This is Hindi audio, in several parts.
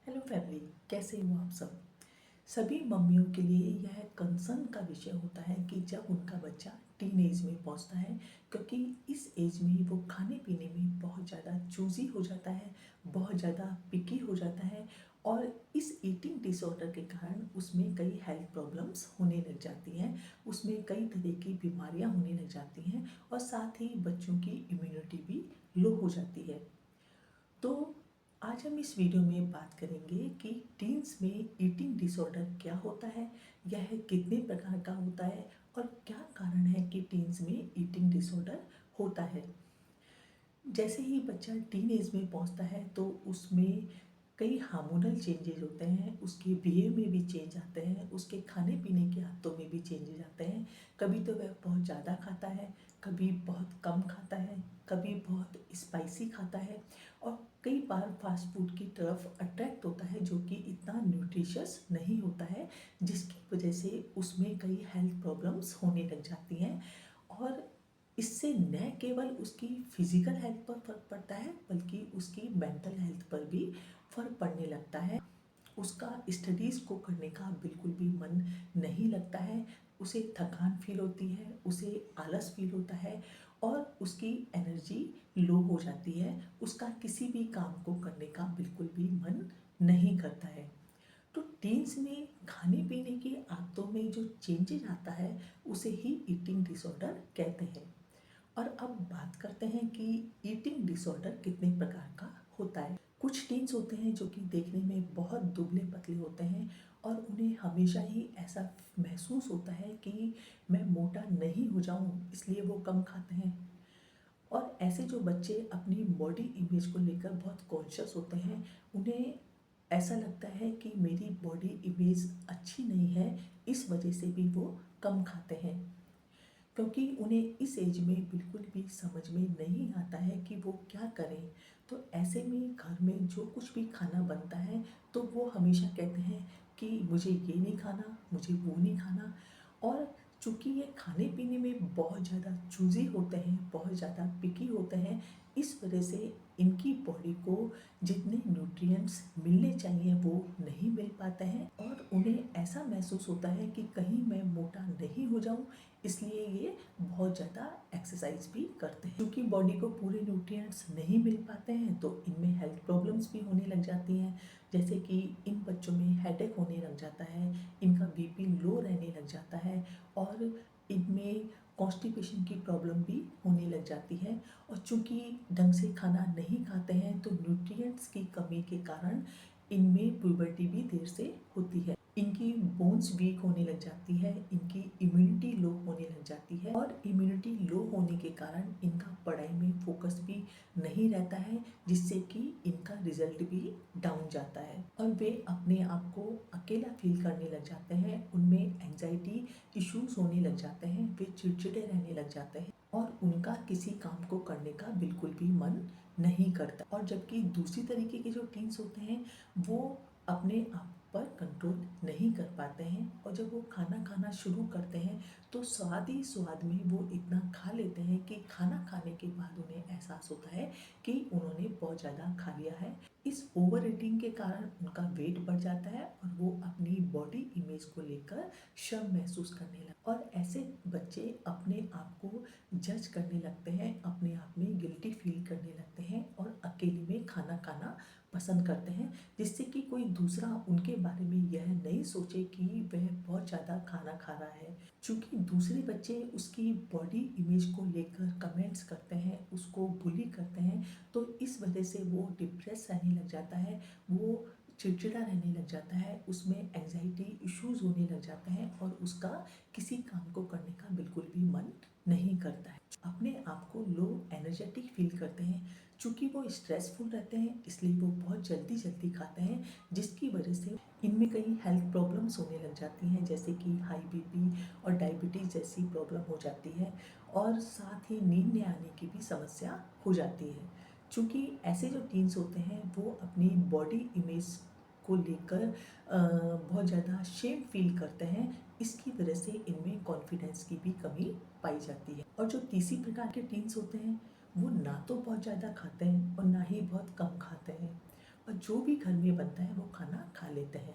हेलो फैमिली, कैसे हो आप सब। सभी मम्मियों के लिए यह कंसर्न का विषय होता है कि जब उनका बच्चा टीन एज में पहुंचता है, क्योंकि इस एज में वो खाने पीने में बहुत ज़्यादा चूज़ी हो जाता है, बहुत ज़्यादा पिकी हो जाता है। और इस ईटिंग डिसऑर्डर के कारण उसमें कई हेल्थ प्रॉब्लम्स होने लग जाती हैं, उसमें कई तरह की बीमारियां होने लग जाती हैं और साथ ही बच्चों की इम्यूनिटी भी लो हो जाती है। तो आज हम इस वीडियो में बात करेंगे कि टीन्स में ईटिंग डिसऑर्डर क्या होता है, यह कितने प्रकार का होता है और क्या कारण है कि टीन्स में ईटिंग डिसऑर्डर होता है। जैसे ही बच्चा टीन एज में पहुंचता है तो उसमें कई हार्मोनल चेंजेस होते हैं, उसके बिहेव में भी चेंज आते हैं, उसके खाने पीने के आदतों में भी चेंजेस आते हैं। कभी तो वह बहुत ज़्यादा खाता है, कभी बहुत कम खाता है, कभी बहुत स्पाइसी खाता है और कई बार फास्ट फूड की तरफ अट्रैक्ट होता है जो कि इतना न्यूट्रिशियस नहीं होता है, जिसकी वजह से उसमें कई हेल्थ प्रॉब्लम्स होने लग जाती हैं। और इससे न केवल उसकी फिजिकल हेल्थ पर फर्क पड़ता है बल्कि उसकी मेंटल हेल्थ पर भी फर्क पड़ने लगता है। उसका स्टडीज़ को करने का बिल्कुल भी मन नहीं लगता है, उसे थकान फील होती है, उसे आलस फील होता है और उसकी एनर्जी लो हो जाती है। उसका किसी भी काम को करने का बिल्कुल भी मन नहीं करता है। तो टीन्स में खाने पीने की आदतों में जो चेंजेस आता है उसे ही ईटिंग डिसऑर्डर कहते हैं। और अब बात करते हैं कि ईटिंग डिसऑर्डर कितने प्रकार का होता है। कुछ टीन्स होते हैं जो कि देखने में बहुत दुबले पतले होते हैं और उन्हें हमेशा ही ऐसा महसूस होता है कि मैं मोटा नहीं हो जाऊं, इसलिए वो कम खाते हैं। और ऐसे जो बच्चे अपनी बॉडी इमेज को लेकर बहुत कॉन्शियस होते हैं, उन्हें ऐसा लगता है कि मेरी बॉडी इमेज अच्छी नहीं है, इस वजह से भी वो कम खाते हैं। क्योंकि उन्हें इस एज में बिल्कुल भी समझ में नहीं आता है कि वो क्या करें। तो ऐसे में घर में जो कुछ भी खाना बनता है तो वो हमेशा कहते हैं कि मुझे ये नहीं खाना, मुझे वो नहीं खाना। और चूँकि ये खाने पीने में बहुत ज़्यादा चूज़ी होते हैं, बहुत ज़्यादा पिकी होते हैं, इस वजह से इनकी बॉडी को जितने न्यूट्रिएंट्स मिलने चाहिए वो नहीं मिल पाते हैं और उन्हें ऐसा महसूस होता है कि कहीं मैं मोटा नहीं हो जाऊं, इसलिए ये बहुत ज़्यादा एक्सरसाइज भी करते हैं। क्योंकि बॉडी को पूरे न्यूट्रिएंट्स नहीं मिल पाते हैं तो इनमें हेल्थ प्रॉब्लम्स भी होने लग जाती हैं। जैसे कि इन बच्चों में हेडेक होने लग जाता है, इनका बीपी लो रहने लग जाता है और इनमें कॉन्स्टिपेशन की प्रॉब्लम भी होने लग जाती है। और चूँकि ढंग से खाना नहीं खाते हैं तो न्यूट्रिएंट्स की कमी के कारण इनमें प्यूबर्टी भी देर से होती है, इनकी बोन्स वीक होने लग जाती है, इनकी इम्यूनिटी लो होने लग जाती है और इम्यूनिटी लो होने के कारण इनका पढ़ाई में फोकस भी नहीं रहता है, जिससे कि इनका रिजल्ट भी डाउन जाता है और वे अपने आप को अकेला फील करने लग जाते हैं। उनमें एंजाइटी इश्यूज होने लग जाते हैं, वे चिड़चिड़े रहने लग जाते हैं और उनका किसी काम को करने का बिल्कुल भी मन नहीं करता। और जबकि दूसरी तरीके के जो टीन्स होते हैं वो अपने आप पर कंट्रोल नहीं कर पाते हैं और जब वो खाना खाना शुरू करते हैं तो स्वाद ही स्वाद में वो इतना खा लेते हैं कि खाना खाने के बाद उन्हें एहसास होता है कि उन्होंने बहुत ज़्यादा खा लिया है। इस ओवर ईटिंग के कारण उनका वेट बढ़ जाता है और वो अपनी बॉडी इमेज को लेकर शर्म महसूस करने लगते हैं और ऐसे बच्चे अपने आप को जज करने लगते हैं, अपने आप में गिल्टी फील करने लगते हैं और अकेले में खाना खाना पसंद करते हैं, जिससे कि कोई दूसरा उनके बारे में यह नहीं सोचे कि वह बहुत ज़्यादा खाना खा रहा है। चूँकि दूसरे बच्चे उसकी बॉडी इमेज को लेकर कमेंट्स करते हैं, उसको बुली करते हैं, तो इस वजह से वो डिप्रेस रहने लग जाता है, वो चिड़चिड़ा रहने लग जाता है, उसमें एंजाइटी इश्यूज होने लग जाते हैं और उसका किसी काम को करने का बिल्कुल भी मन नहीं करता है। अपने आप को लो एनर्जेटिक फील करते हैं। चूँकि वो स्ट्रेसफुल रहते हैं इसलिए वो बहुत जल्दी जल्दी खाते हैं, जिसकी वजह से इनमें कई हेल्थ प्रॉब्लम्स होने लग जाती हैं, जैसे कि हाई बीपी और डायबिटीज़ जैसी प्रॉब्लम हो जाती है और साथ ही नींद न आने की भी समस्या हो जाती है। चूँकि ऐसे जो टीन्स होते हैं वो अपनी बॉडी इमेज को लेकर बहुत ज़्यादा शेम फील करते हैं, इसकी वजह से इनमें कॉन्फिडेंस की भी कमी पाई जाती है। और जो तीसरी प्रकार के टीन्स होते हैं वो ना तो बहुत ज़्यादा खाते हैं और ना ही बहुत कम खाते हैं, और जो भी घर में बनता है वो खाना खा लेते हैं।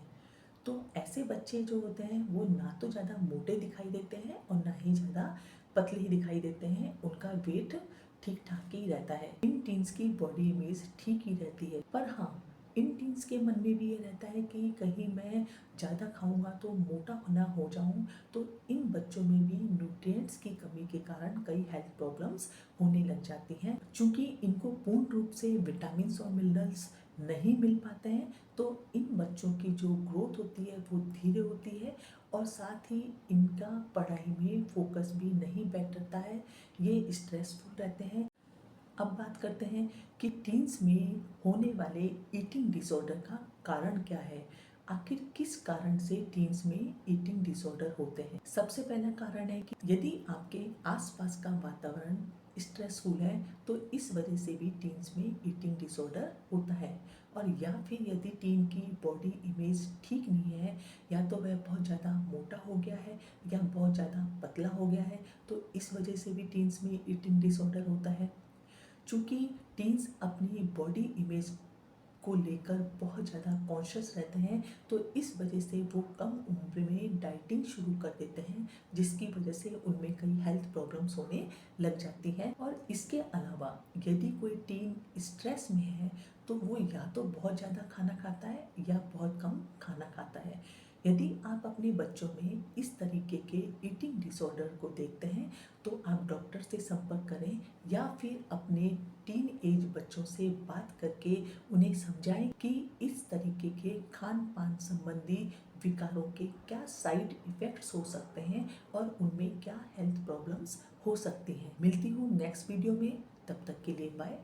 तो ऐसे बच्चे जो होते हैं वो ना तो ज़्यादा मोटे दिखाई देते हैं और ना ही ज़्यादा पतले ही दिखाई देते हैं, उनका वेट ठीक ठाक ही रहता है। इन टीन्स की बॉडी इमेज ठीक ही रहती है। पर हाँ, इन टीन्स के मन में भी ये रहता है कि कहीं मैं ज़्यादा खाऊंगा तो मोटा ना हो जाऊं, तो इन बच्चों में भी न्यूट्रिएंट्स की कमी के कारण कई हेल्थ प्रॉब्लम्स होने लग जाती हैं। चूँकि इनको पूर्ण रूप से विटामिन और मिनरल्स नहीं मिल पाते हैं, तो इन बच्चों की जो ग्रोथ होती है वो धीरे होती है और साथ ही इनका पढ़ाई में फोकस भी नहीं बैठता है, ये स्ट्रेसफुल रहते हैं। अब बात करते हैं कि टीन्स में होने वाले ईटिंग डिसऑर्डर का कारण क्या है। आखिर किस कारण से टीन्स में ईटिंग डिसऑर्डर होते हैं। सबसे पहला कारण है कि यदि आपके आसपास का वातावरण स्ट्रेसफुल है तो इस वजह से भी टीन्स में ईटिंग डिसऑर्डर होता है। और या फिर यदि टीन की बॉडी इमेज ठीक नहीं है, या तो वह बहुत ज़्यादा मोटा हो गया है या बहुत ज़्यादा पतला हो गया है, तो इस वजह से भी टीन्स में ईटिंग डिसऑर्डर होता है। चूँकि टीन्स अपनी बॉडी इमेज को लेकर बहुत ज़्यादा कॉन्शियस रहते हैं, तो इस वजह से वो कम उम्र में डाइटिंग शुरू कर देते हैं, जिसकी वजह से उनमें कई हेल्थ प्रॉब्लम्स होने लग जाती हैं। और इसके अलावा यदि कोई टीन स्ट्रेस में है तो वो या तो बहुत ज़्यादा खाना खाता है या बहुत कम खाना खाता है। यदि आप अपने बच्चों में इस तरीके के ईटिंग डिसऑर्डर को देखते हैं तो आप डॉक्टर से संपर्क करें या फिर अपने टीन एज बच्चों से बात करके उन्हें समझाएं कि इस तरीके के खान पान संबंधी विकारों के क्या साइड इफ़ेक्ट्स हो सकते हैं और उनमें क्या हेल्थ प्रॉब्लम्स हो सकती हैं। मिलती हूँ नेक्स्ट वीडियो में, तब तक के लिए बाय।